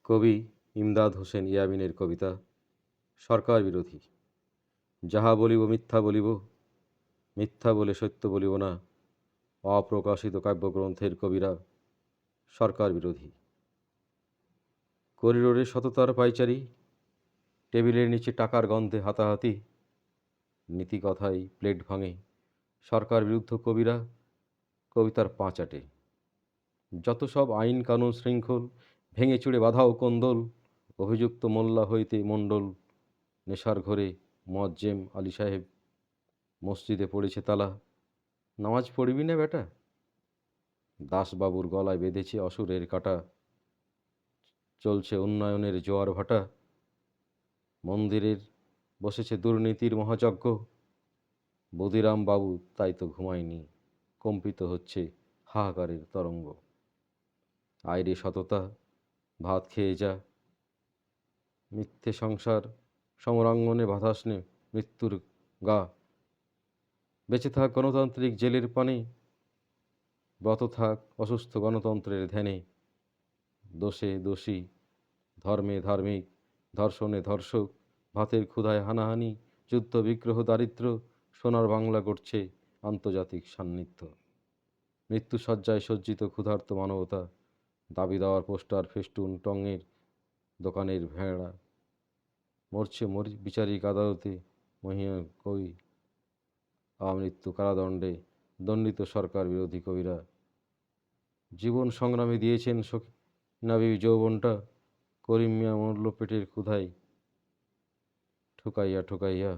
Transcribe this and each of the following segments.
কবি ইমদাদ হোসেন ইয়ামিনের কবিতা সরকার বিরোধী। যাহা বলিব মিথ্যা বলিব, মিথ্যা বলে সত্য বলিব না। অপ্রকাশিত কাব্যগ্রন্থের কবিরা সরকার বিরোধী। করিডোরে সততার পাইচারি, টেবিলের নিচে টাকার গন্ধে হাতাহাতি, নীতিকথায় প্লেট ভাঙে, সরকার বিরুদ্ধ কবিরা কবিতার পাঁচাটে। যত সব আইন কানুন শৃঙ্খল ভেঙে চুড়ে বাধা ও কোন্দল, অভিযুক্ত মোল্লা হইতে মণ্ডল, নেশার ঘরে মোয়াজ্জেম আলী সাহেব, মসজিদে পড়েছে তালা, নামাজ পড়বি না বেটা? দাসবাবুর গলায় বেঁধেছে অসুরের কাঁটা, চলছে উন্নয়নের জোয়ার ভাটা, মন্দিরের বসেছে দুর্নীতির মহাযজ্ঞ, বদিরাম বাবু তাই তো ঘুমায়নি, কম্পিত হচ্ছে হাহাকারের তরঙ্গ। আয়রে সততা, ভাত খেয়ে যা, মিথ্যে সংসার সমরাঙ্গনে বাতাস নে মৃত্যুর গা। বেঁচে থাক গণতান্ত্রিক জেলের পানে, ব্রত থাক অসুস্থ গণতন্ত্রের ধ্যানে। দোষে দোষী, ধর্মে ধার্মিক, ধর্ষণে ধর্ষক, ভাতের ক্ষুধায় হানাহানি, যুদ্ধ বিগ্রহ দারিদ্র, সোনার বাংলা গড়ছে আন্তর্জাতিক সান্নিধ্য। মৃত্যুসজ্জায় সজ্জিত ক্ষুধার্ত মানবতা, দাবি দেওয়ার পোস্টার ফেস্টুন টঙের দোকানের ভেড়া, মরছে বিচারিক আদালতে মহিয়া কই, আমৃত্যু কারাদণ্ডে দণ্ডিত সরকার বিরোধী কবিরা। জীবন সংগ্রামে দিয়েছেন সখিনা বিবি যৌবনটা, করিম মিয়া মরল পেটের ক্ষুধায় ঠুকাইয়া ঠুকাইয়া।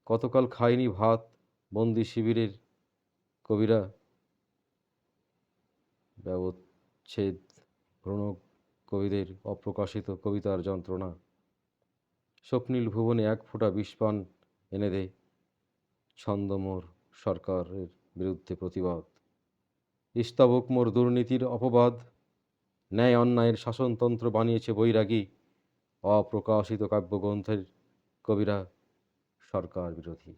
কতকাল খায়নি ভাত বন্দি শিবিরের কবিরা, ব্যবচ্ছেদ ভ্রণ কবিদের অপ্রকাশিত কবিতার যন্ত্রণা। স্বপ্নীল ভুবনে এক ফোঁটা বিষপান এনে দে, ছন্দমোর সরকারের বিরুদ্ধে প্রতিবাদ। ইস্তাবক মোর দুর্নীতির অপবাদ, ন্যায় অন্যায়ের শাসনতন্ত্র বানিয়েছে বৈরাগী, অপ্রকাশিত কাব্যগ্রন্থের কবিরা সরকার বিরোধী।